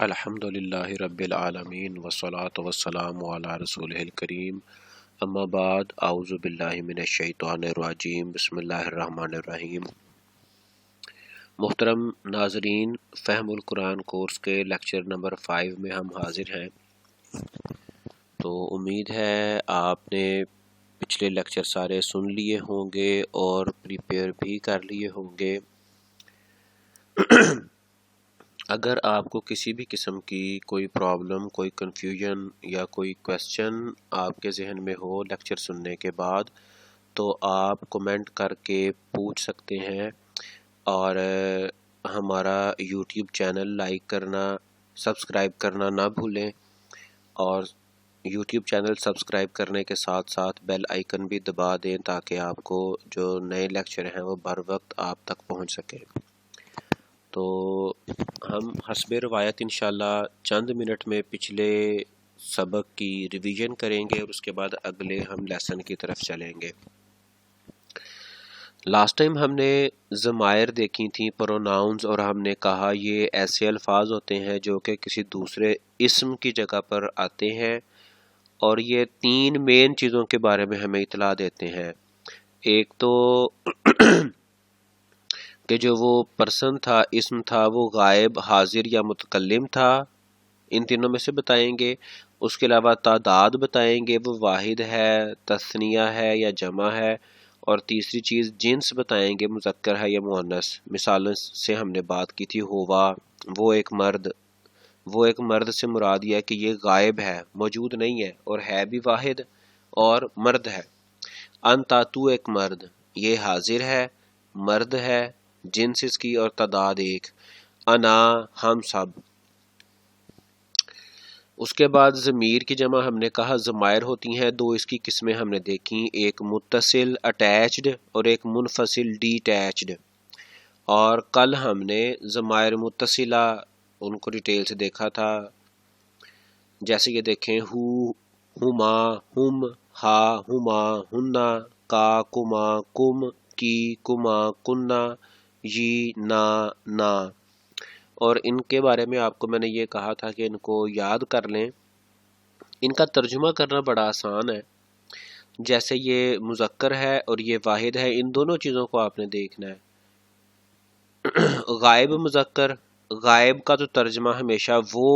الحمدللہ رب العالمین والصلاة والسلام علی رسولہ الکریم اما بعد اعوذ باللہ من الشیطان الرجیم بسم اللہ الرحمن الرحیم۔ محترم ناظرین، فہم القرآن کورس کے لیکچر نمبر 5 میں ہم حاضر ہیں۔ تو امید ہے آپ نے پچھلے لیکچر سارے سن لیے ہوں گے اور پریپیئر بھی کر لیے ہوں گے۔ اگر آپ کو کسی بھی قسم کی کوئی پرابلم، کوئی کنفیوژن یا کوئی کویسچن آپ کے ذہن میں ہو لیکچر سننے کے بعد، تو آپ کمنٹ کر کے پوچھ سکتے ہیں، اور ہمارا یوٹیوب چینل لائک کرنا، سبسکرائب کرنا نہ بھولیں، اور یوٹیوب چینل سبسکرائب کرنے کے ساتھ ساتھ بیل آئیکن بھی دبا دیں تاکہ آپ کو جو نئے لیکچر ہیں وہ بر وقت آپ تک پہنچ سکیں۔ تو ہم حسب روایت انشاءاللہ چند منٹ میں پچھلے سبق کی ریویژن کریں گے اور اس کے بعد اگلے ہم لیسن کی طرف چلیں گے۔ لاسٹ ٹائم ہم نے ضمائر دیکھی تھیں، پروناؤنز، اور ہم نے کہا یہ ایسے الفاظ ہوتے ہیں جو کہ کسی دوسرے اسم کی جگہ پر آتے ہیں، اور یہ 3 مین چیزوں کے بارے میں ہمیں اطلاع دیتے ہیں۔ ایک تو کہ جو وہ پرسن تھا، اسم تھا، وہ غائب، حاضر یا متکلم تھا، ان تینوں میں سے بتائیں گے۔ اس کے علاوہ تعداد بتائیں گے، وہ واحد ہے، تثنیہ ہے یا جمع ہے، اور تیسری چیز جنس بتائیں گے، مذکر ہے یا مؤنث۔ مثالوں سے ہم نے بات کی تھی، ہوا، وہ ایک مرد۔ وہ ایک مرد سے مراد یہ ہے کہ یہ غائب ہے، موجود نہیں ہے، اور ہے بھی واحد اور مرد ہے۔ انتا، تو ایک مرد، یہ حاضر ہے، مرد ہے، جنس اس کی، اور تعداد ایک۔ انا، ہم سب۔ اس کے بعد ضمیر کی جمع ہم نے کہا ضمائر ہوتی ہیں، 2 اس کی قسمیں ہم نے دیکھی، ایک متصل اٹیچڈ اور ایک منفصل ڈی اٹیچڈ۔ اور کل ہم نے ضمائر متصلہ ان کو ڈیٹیل سے دیکھا تھا، جیسے یہ دیکھیں، ہو، ہما، ہم، ہا، ہما، ہننا، کا، کما، کم، کی، کما، کننا، جی، نا، نا۔ اور ان کے بارے میں آپ کو میں نے یہ کہا تھا کہ ان کو یاد کر لیں، ان کا ترجمہ کرنا بڑا آسان ہے۔ جیسے یہ مذکر ہے اور یہ واحد ہے، ان دونوں چیزوں کو آپ نے دیکھنا ہے۔ غائب مذکر، غائب کا تو ترجمہ ہمیشہ وہ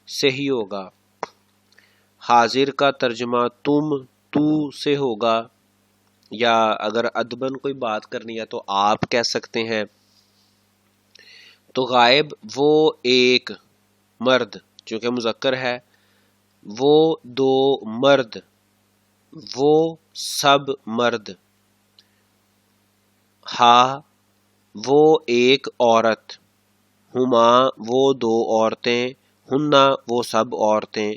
سے ہی ہوگا۔ حاضر کا ترجمہ تم، تو سے ہوگا، یا اگر ادباً کوئی بات کرنی ہے تو آپ کہہ سکتے ہیں۔ تو غائب وہ ایک مرد، چونکہ مذکر ہے، وہ 2 مرد، وہ سب مرد۔ ہا، وہ ایک عورت، ہما، وہ 2 عورتیں، ہننا، وہ سب عورتیں۔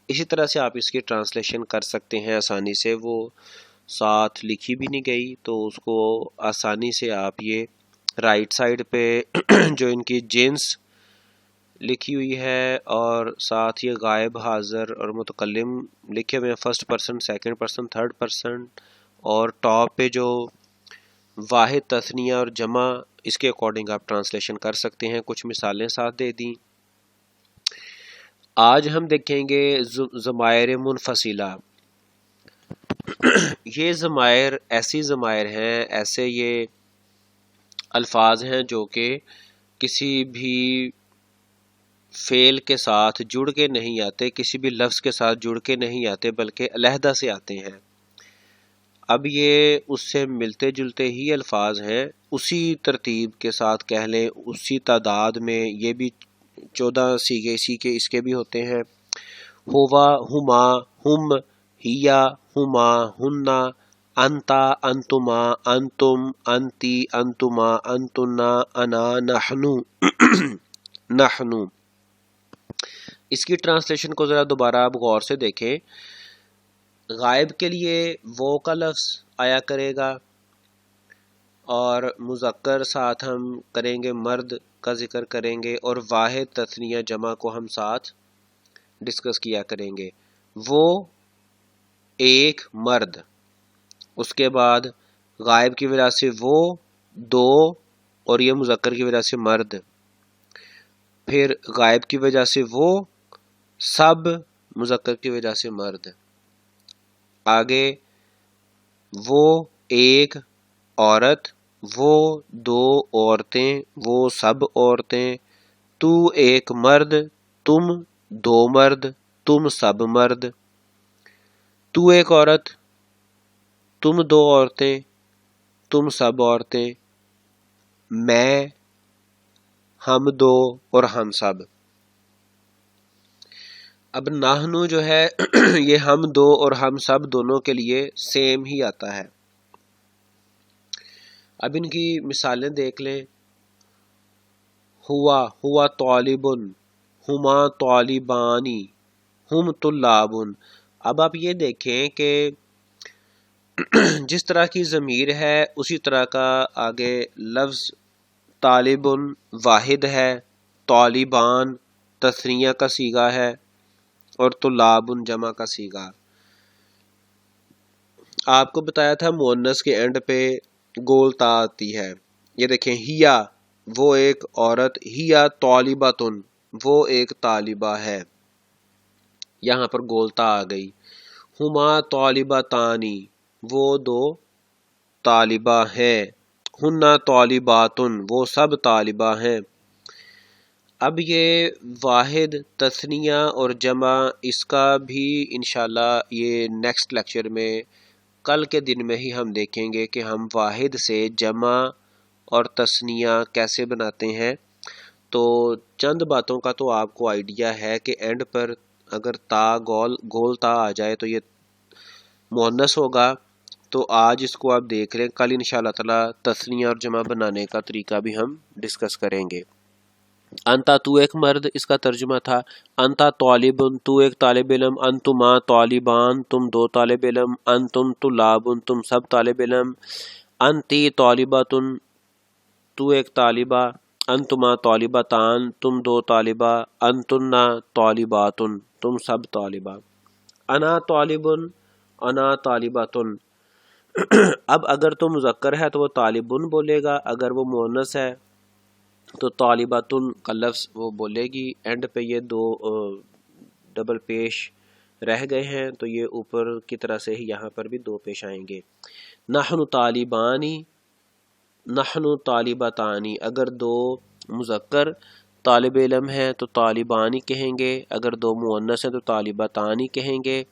اسی طرح سے آپ اس کی ٹرانسلیشن کر سکتے ہیں آسانی سے، وہ ساتھ لکھی بھی نہیں گئی، تو اس کو آسانی سے آپ یہ رائٹ سائڈ پہ جو ان کی جنس لکھی ہوئی ہے اور ساتھ یہ غائب، حاضر اور متکلم لکھے ہوئے ہیں، first person, second person, third person, اور ٹاپ پہ جو واحد، تثنیہ اور جمع، اس کے اکارڈنگ آپ ٹرانسلیشن کر سکتے ہیں۔ کچھ مثالیں ساتھ دے دیں۔ آج ہم دیکھیں گے ضمائر منفصلہ۔ یہ ضمائر ایسی ضمائر ہیں، ایسے یہ الفاظ ہیں جو کہ کسی بھی فعل کے ساتھ جڑ کے نہیں آتے، کسی بھی لفظ کے ساتھ جڑ کے نہیں آتے، بلکہ علیحدہ سے آتے ہیں۔ اب یہ اس سے ملتے جلتے ہی الفاظ ہیں، اسی ترتیب کے ساتھ کہہ لیں، اسی تعداد میں، یہ بھی 14 سیغے اسی کے اس کے بھی ہوتے ہیں۔ ہوا، ہما، ہم، ہیا، ہما، ہننا، انتا، انتما، انتم، انتی، انتما، انتنا، انا، نحنو، نحنو۔ اس کی ٹرانسلیشن کو ذرا دوبارہ آپ غور سے دیکھیں۔ غائب کے لیے وہ کا لفظ آیا کرے گا، اور مذکر ساتھ ہم کریں گے، مرد کا ذکر کریں گے، اور واحد، تثنیہ، جمع کو ہم ساتھ ڈسکس کیا کریں گے۔ وہ ایک مرد، اس کے بعد غائب کی وجہ سے وہ 2، اور یہ مذکر کی وجہ سے مرد۔ پھر غائب کی وجہ سے وہ، سب مذکر کی وجہ سے مرد، آگے وہ ایک عورت، وہ دو عورتیں، وہ سب عورتیں، تو ایک مرد، تم دو مرد، تم سب مرد، تو ایک عورت، تم دو عورتیں، تم سب عورتیں، میں، ہم دو اور ہم سب۔ اب نحنو جو ہے یہ ہم دو اور ہم سب دونوں کے لیے سیم ہی آتا ہے۔ اب ان کی مثالیں دیکھ لیں۔ ہوا طالبن، ہما طالبانی، ہم طلابن۔ اب آپ یہ دیکھیں کہ جس طرح کی ضمیر ہے اسی طرح کا آگے لفظ طالبن واحد ہے، طالبان تثنیہ کا صیغہ ہے، اور طلابن جمع کا صیغہ۔ آپ کو بتایا تھا مؤنث کے اینڈ پہ گول تا آتی ہے۔ یہ دیکھیں ہیا وہ ایک عورت، ہیا طالباتن وہ ایک طالبہ ہے، یہاں پر گول تا آ گئی۔ ہما طالباتانی وہ دو طالبہ ہیں، ہننا طالباتن وہ سب طالبہ ہیں۔ اب یہ واحد تثنیہ اور جمع اس کا بھی انشاءاللہ یہ نیکسٹ لیکچر میں کل کے دن میں ہی ہم دیکھیں گے کہ ہم واحد سے جمع اور تثنیہ کیسے بناتے ہیں۔ تو چند باتوں کا تو آپ کو آئیڈیا ہے کہ اینڈ پر اگر تا گول تا آ جائے تو یہ مؤنث ہوگا، تو آج اس کو آپ دیکھ رہے ہیں، کل انشاءاللہ تعالی تثنیہ اور جمع بنانے کا طریقہ بھی ہم ڈسکس کریں گے۔ انتا تو ایک مرد، اس کا ترجمہ تھا انتا طالبن تو ایک طالب علم، انتما طالبان تم دو طالب علم، انتم طلابن تم سب طالب علم، انتی طالباتن تو ایک طالبہ، انتما طالبتان تم دو طالبہ، انتنا طالباتن تم سب طالبہ، انا طالبن انا طالباتن۔ اب اگر تو مذکر ہے تو وہ طالبن بولے گا، اگر وہ مؤنث ہے تو طالباتن کا لفظ وہ بولے گی۔ اینڈ پہ یہ دو ڈبل پیش رہ گئے ہیں تو یہ اوپر کی طرح سے ہی یہاں پر بھی دو پیش آئیں گے۔ نحن طالبانی نحن طالبتانی، اگر دو مذکر طالب علم ہیں تو طالبانی کہیں گے، اگر دو مؤنث ہیں تو طالبتانی کہیں گے،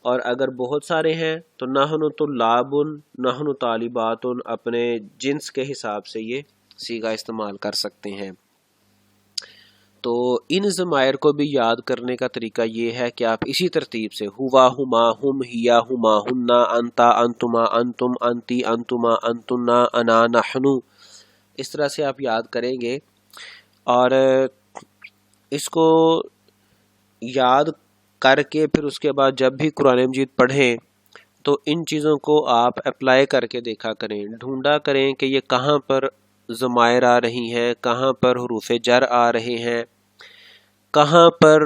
اور اگر بہت سارے ہیں تو نحن طلابن نحن طالباتن اپنے جنس کے حساب سے یہ صیغہ استعمال کر سکتے ہیں۔ تو ان ضمائر کو بھی یاد کرنے کا طریقہ یہ ہے کہ آپ اسی ترتیب سے ہوا ہما ہم ہیا ہما ہننا انتا انتما انتم انتی انتما انتنا انا نحنو، اس طرح سے آپ یاد کریں گے، اور اس کو یاد کر کے پھر اس کے بعد جب بھی قرآن مجید پڑھیں تو ان چیزوں کو آپ اپلائی کر کے دیکھا کریں، ڈھونڈا کریں کہ یہ کہاں پر ضمائر آ رہی ہیں، کہاں پر حروف جر آ رہے ہیں، کہاں پر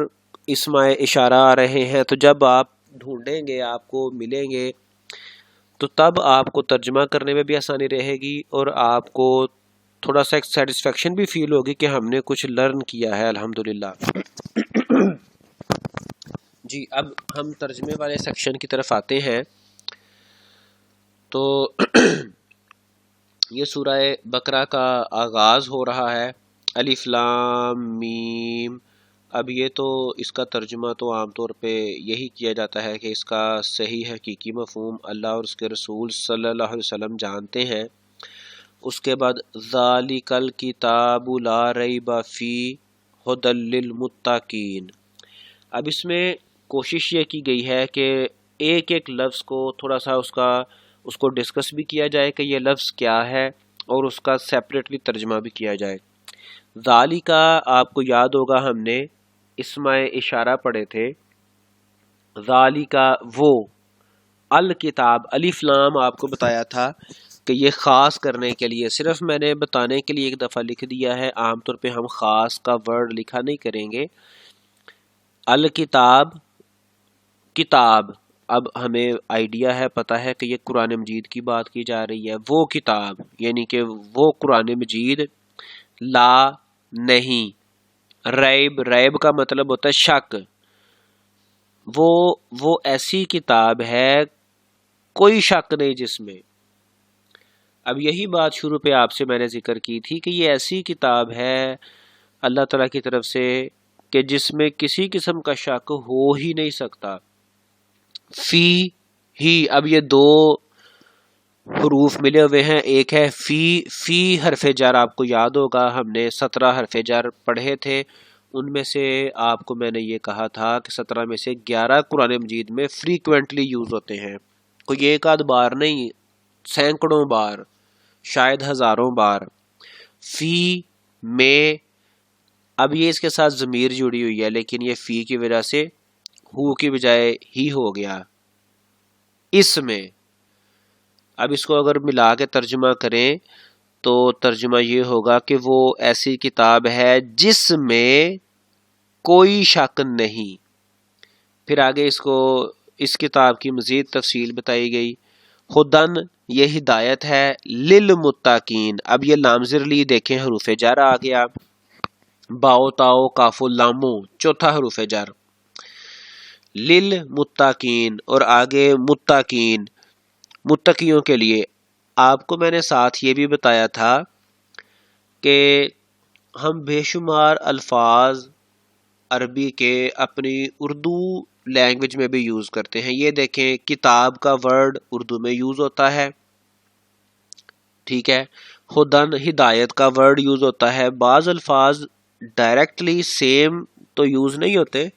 اسم اشارہ آ رہے ہیں۔ تو جب آپ ڈھونڈیں گے آپ کو ملیں گے تو تب آپ کو ترجمہ کرنے میں بھی آسانی رہے گی، اور آپ کو تھوڑا سا ایک سیٹسفیکشن بھی فیل ہوگی کہ ہم نے کچھ لرن کیا ہے الحمدللہ۔ جی اب ہم ترجمے والے سیکشن کی طرف آتے ہیں۔ تو یہ سورہ بقرہ کا آغاز ہو رہا ہے، الف لام میم۔ اب یہ تو اس کا ترجمہ تو عام طور پہ یہی کیا جاتا ہے کہ اس کا صحیح حقیقی مفہوم اللہ اور اس کے رسول صلی اللہ علیہ وسلم جانتے ہیں۔ اس کے بعد ذالک الکتاب لا ریب فیہ ھدی للمتقین۔ اب اس میں کوشش یہ کی گئی ہے کہ ایک ایک لفظ کو تھوڑا سا اس کو ڈسکس بھی کیا جائے کہ یہ لفظ کیا ہے، اور اس کا سیپریٹلی ترجمہ بھی کیا جائے۔ ذالک آپ کو یاد ہوگا ہم نے اسم اشارہ پڑھے تھے، ذالک وہ، الکتاب الف لام آپ کو بتایا تھا کہ یہ خاص کرنے کے لیے، صرف میں نے بتانے کے لیے ایک دفعہ لکھ دیا ہے، عام طور پہ ہم خاص کا ورڈ لکھا نہیں کریں گے۔ الکتاب کتاب، اب ہمیں آئیڈیا ہے، پتہ ہے کہ یہ قرآن مجید کی بات کی جا رہی ہے، وہ کتاب یعنی کہ وہ قرآن مجید، لا نہیں، ریب، ریب کا مطلب ہوتا ہے شک. وہ ایسی کتاب ہے کوئی شک نہیں جس میں. اب یہی بات شروع پہ آپ سے میں نے ذکر کی تھی کہ یہ ایسی کتاب ہے اللہ تعالیٰ کی طرف سے کہ جس میں کسی قسم کا شک ہو ہی نہیں سکتا. فی ہی، اب یہ دو حروف ملے ہوئے ہیں، ایک ہے فی حرف جر. آپ کو یاد ہوگا ہم نے 17 حرف جر پڑھے تھے، ان میں سے آپ کو میں نے یہ کہا تھا کہ 17 میں سے 11 قرآن مجید میں فریکوینٹلی یوز ہوتے ہیں، کوئی ایک آدھ بار نہیں، سینکڑوں بار، شاید ہزاروں بار. فی میں، اب یہ اس کے ساتھ ضمیر جڑی ہوئی ہے لیکن یہ فی کی وجہ سے ہو کی بجائے ہی ہو گیا. اس میں، اب اس کو اگر ملا کے ترجمہ کریں تو ترجمہ یہ ہوگا کہ وہ ایسی کتاب ہے جس میں کوئی شک نہیں. پھر آگے اس کتاب کی مزید تفصیل بتائی گئی. ہدن، یہ ہدایت ہے، للمتقین. اب یہ لامزر لی دیکھیں، حروف جر آ گیا، باؤ تاؤ کاف لامو، چوتھا حروف جر، للمتقین، اور آگے متقین، متقیوں کے لیے. آپ کو میں نے ساتھ یہ بھی بتایا تھا کہ ہم بے شمار الفاظ عربی کے اپنی اردو لینگویج میں بھی یوز کرتے ہیں. یہ دیکھیں، کتاب کا ورڈ اردو میں یوز ہوتا ہے، ٹھیک ہے. ہدن، ہدایت کا ورڈ یوز ہوتا ہے. بعض الفاظ ڈائریکٹلی سیم تو یوز نہیں ہوتے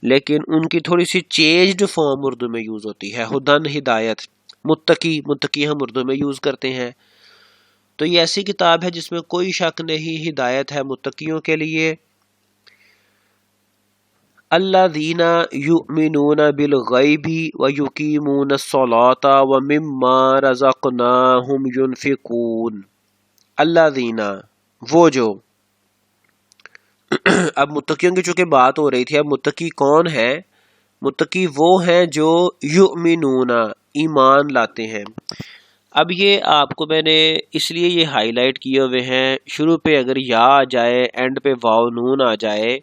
لیکن ان کی تھوڑی سی چینجڈ فارم اردو میں یوز ہوتی ہے. ہدن، ہدایت. متقی، متقی ہم اردو میں یوز کرتے ہیں. تو یہ ایسی کتاب ہے جس میں کوئی شک نہیں، ہدایت ہے متقیوں کے لیے. الذین یؤمنون بالغیب ویقیمون الصلاۃ ومما رزقناہم ینفقون. الذین، وہ جو، اب متقیوں کی چونکہ بات ہو رہی تھی، اب متقی کون ہے؟ متقی وہ ہیں جو یؤمنون، ایمان لاتے ہیں. اب یہ آپ کو میں نے اس لیے یہ ہائی لائٹ کیے ہوئے ہیں، شروع پہ اگر یا آ جائے، اینڈ پہ واو نون آ جائے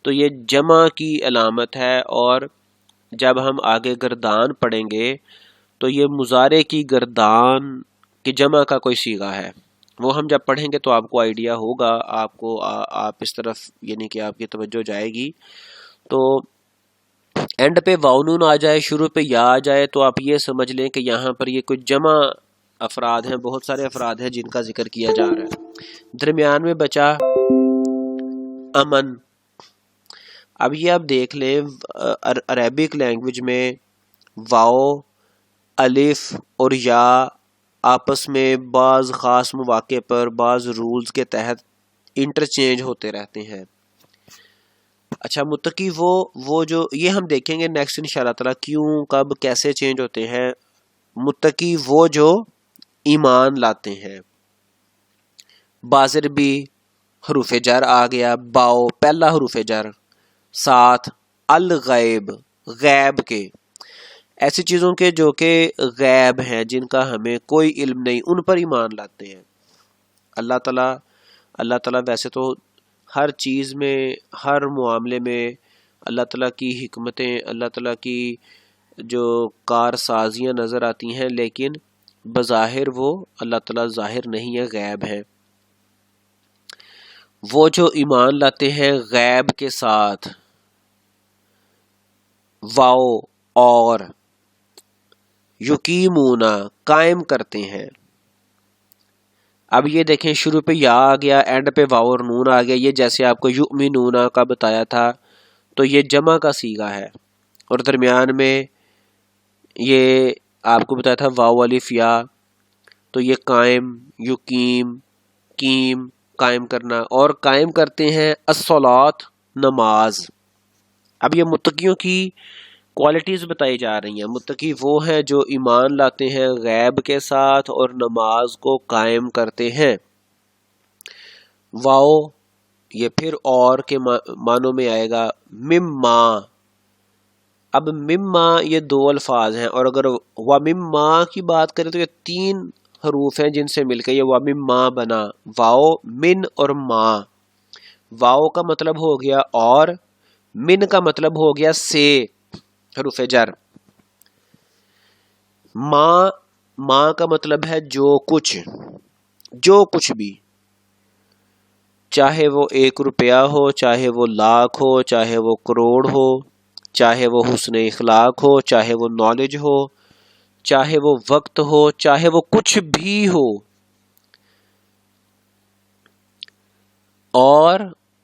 تو یہ جمع کی علامت ہے، اور جب ہم آگے گردان پڑھیں گے تو یہ مضارع کی گردان کی جمع کا کوئی صیغہ ہے. وہ ہم جب پڑھیں گے تو آپ کو آئیڈیا ہوگا، آپ اس طرف یعنی کہ آپ کی توجہ جائے گی. تو اینڈ پہ واو نون آ جائے، شروع پہ یا آ جائے تو آپ یہ سمجھ لیں کہ یہاں پر یہ کچھ جمع افراد ہیں، بہت سارے افراد ہیں جن کا ذکر کیا جا رہا ہے. درمیان میں بچا امن. اب یہ آپ دیکھ لیں، عربک لینگویج میں واو، الف اور یا آپس میں بعض خاص مواقع پر بعض رولز کے تحت انٹرچینج ہوتے رہتے ہیں. اچھا، متقی وہ جو، یہ ہم دیکھیں گے نیکسٹ انشاءاللہ تعالیٰ کیوں کب کیسے چینج ہوتے ہیں. متقی وہ جو ایمان لاتے ہیں. بازر بھی حروف جر آ گیا، باؤ پہلا حروف جر، ساتھ الغیب، غیب کے، ایسی چیزوں کے جو کہ غیب ہیں، جن کا ہمیں کوئی علم نہیں، ان پر ایمان لاتے ہیں. اللہ تعالیٰ ویسے تو ہر چیز میں، ہر معاملے میں اللہ تعالیٰ کی حکمتیں، اللہ تعالیٰ کی جو کارسازیاں نظر آتی ہیں، لیکن بظاہر وہ اللہ تعالیٰ ظاہر نہیں ہے، غیب ہے. وہ جو ایمان لاتے ہیں غیب کے ساتھ، واو اور، یقیمون، قائم کرتے ہیں. اب یہ دیکھیں، شروع پہ یا آ گیا، اینڈ پہ واو اور نون آ گیا. یہ جیسے آپ کو یؤمنون کا بتایا تھا تو یہ جمع کا صیغہ ہے، اور درمیان میں یہ آپ کو بتایا تھا واو الف یا، تو یہ قائم، یقیم، قیم، قائم کرنا، اور قائم کرتے ہیں الصلاۃ، نماز. اب یہ متقیوں کی کوالٹیز بتائی جا رہی ہیں. متقی وہ ہیں جو ایمان لاتے ہیں غیب کے ساتھ اور نماز کو قائم کرتے ہیں. واو یہ پھر اور کے معنوں میں آئے گا. مما، اب مما یہ دو الفاظ ہیں، اور اگر ومما کی بات کریں تو یہ 3 حروف ہیں جن سے مل کے یہ ومما بنا، واو، من اور ما. واو کا مطلب ہو گیا اور، من کا مطلب ہو گیا سے، حروف جر۔ ماں کا مطلب ہے جو کچھ، جو کچھ بھی، چاہے وہ 1 روپیہ ہو، چاہے وہ لاکھ ہو، چاہے وہ کروڑ ہو، چاہے وہ حسن اخلاق ہو، چاہے وہ نالج ہو، چاہے وہ وقت ہو، چاہے وہ کچھ بھی ہو، اور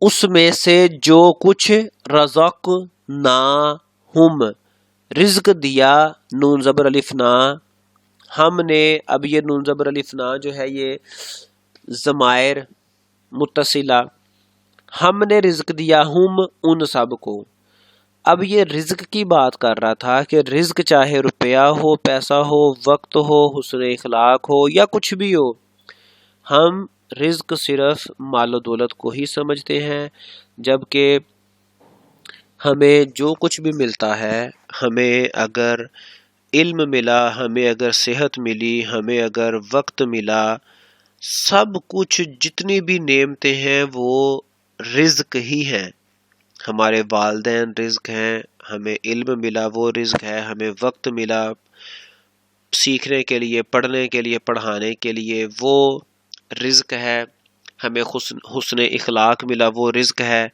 اس میں سے جو کچھ رزقناہم، رزق دیا، نون زبر الف نا، ہم نے، اب یہ نون زبر الف نا جو ہے یہ ضمائر متصلہ، ہم نے رزق دیا ہم ان سب کو۔ اب یہ رزق کی بات کر رہا تھا کہ رزق چاہے روپیہ ہو، پیسہ ہو، وقت ہو، حسن اخلاق ہو یا کچھ بھی ہو، ہم رزق صرف مال و دولت کو ہی سمجھتے ہیں، جبکہ ہمیں جو کچھ بھی ملتا ہے، ہمیں اگر علم ملا، ہمیں اگر صحت ملی، ہمیں اگر وقت ملا، سب کچھ جتنی بھی نعمتیں ہیں وہ رزق ہی ہیں۔ ہمارے والدین رزق ہیں، ہمیں علم ملا وہ رزق ہے، ہمیں وقت ملا سیکھنے کے لیے، پڑھنے کے لیے، پڑھانے کے لیے، وہ رزق ہے، ہمیں حسن اخلاق ملا وہ رزق ہے۔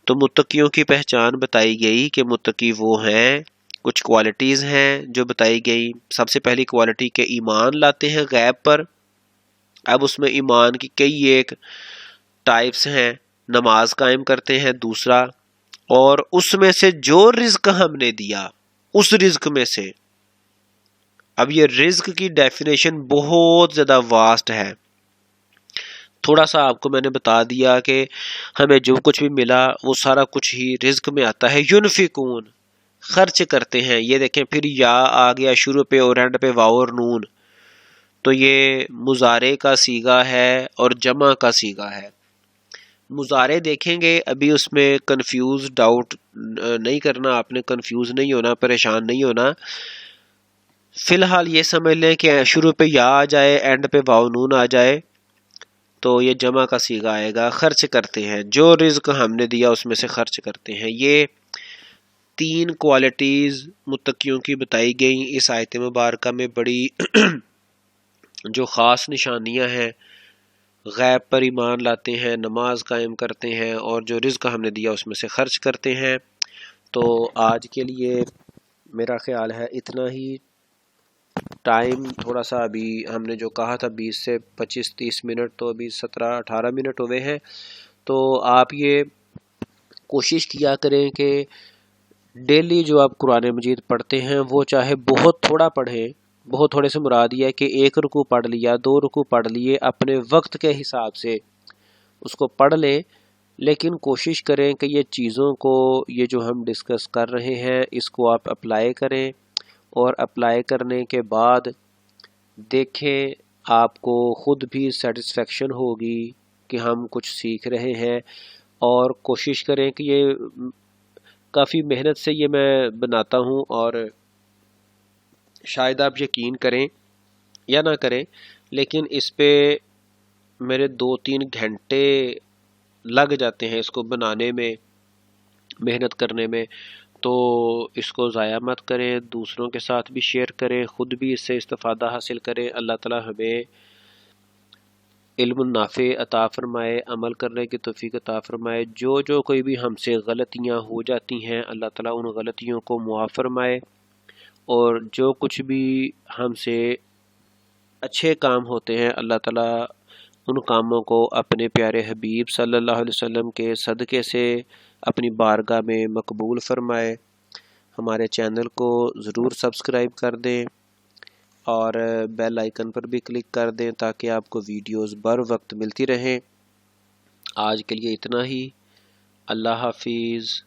تو متقیوں کی پہچان بتائی گئی کہ متقی وہ ہیں، کچھ کوالٹیز ہیں جو بتائی گئی۔ سب سے پہلی کوالٹی کہ ایمان لاتے ہیں غیب پر۔ اب اس میں ایمان کی کئی ایک ٹائپس ہیں، نماز قائم کرتے ہیں دوسرا، اور اس میں سے جو رزق ہم نے دیا اس رزق میں سے، اب یہ رزق کی ڈیفینیشن بہت زیادہ واسٹ ہے۔ تھوڑا سا آپ کو میں نے بتا دیا کہ ہمیں جو کچھ بھی ملا وہ سارا کچھ ہی رزق میں آتا ہے۔ ینفقون، خرچ کرتے ہیں۔ یہ دیکھیں پھر یا آ گیا شروع پہ اور اینڈ پہ واو اور نون، تو یہ مضارع کا صیغہ ہے اور جمع کا صیغہ ہے۔ مضارع دیکھیں گے، ابھی اس میں کنفیوز ڈاؤٹ نہیں کرنا، آپ نے کنفیوز نہیں ہونا، پریشان نہیں ہونا۔ فی الحال یہ سمجھ لیں کہ شروع پہ یا آ جائے، اینڈ پہ واو نون آ جائے تو یہ جمع کا صیغہ آئے گا۔ خرچ کرتے ہیں، جو رزق ہم نے دیا اس میں سے خرچ کرتے ہیں۔ یہ 3 کوالٹیز متقیوں کی بتائی گئیں اس آیت مبارکہ میں، بڑی جو خاص نشانیاں ہیں۔ غیب پر ایمان لاتے ہیں، نماز قائم کرتے ہیں، اور جو رزق ہم نے دیا اس میں سے خرچ کرتے ہیں۔ تو آج کے لیے میرا خیال ہے اتنا ہی۔ ٹائم تھوڑا سا ابھی ہم نے جو کہا تھا 20 سے 25-30 منٹ، تو ابھی 17-18 منٹ ہوئے ہیں۔ تو آپ یہ کوشش کیا کریں کہ ڈیلی جو آپ قرآن مجید پڑھتے ہیں وہ چاہے بہت تھوڑا پڑھیں، بہت تھوڑے سے مراد یہ ہے کہ 1 رکوع پڑھ لیا، 2 رکوع پڑھ لیے، اپنے وقت کے حساب سے اس کو پڑھ لیں، لیکن کوشش کریں کہ یہ چیزوں کو، یہ جو ہم ڈسکس کر رہے ہیں اس کو آپ اپلائی کریں، اور اپلائی کرنے کے بعد دیکھیں آپ کو خود بھی سیٹسفیکشن ہوگی کہ ہم کچھ سیکھ رہے ہیں۔ اور کوشش کریں کہ یہ کافی محنت سے یہ میں بناتا ہوں، اور شاید آپ یقین کریں یا نہ کریں، لیکن اس پہ میرے 2-3 گھنٹے لگ جاتے ہیں اس کو بنانے میں، محنت کرنے میں۔ تو اس کو ضائع مت کریں، دوسروں کے ساتھ بھی شیئر کریں، خود بھی اس سے استفادہ حاصل کریں۔ اللہ تعالی ہمیں علم نافع عطا فرمائے، عمل کرنے کی توفیق عطا فرمائے۔ جو کوئی بھی ہم سے غلطیاں ہو جاتی ہیں اللہ تعالی ان غلطیوں کو معاف فرمائے، اور جو کچھ بھی ہم سے اچھے کام ہوتے ہیں اللہ تعالی ان کاموں کو اپنے پیارے حبیب صلی اللہ علیہ وسلم کے صدقے سے اپنی بارگاہ میں مقبول فرمائے۔ ہمارے چینل کو ضرور سبسکرائب کر دیں اور بیل آئیکن پر بھی کلک کر دیں تاکہ آپ کو ویڈیوز بر وقت ملتی رہیں۔ آج کے لیے اتنا ہی، اللہ حافظ۔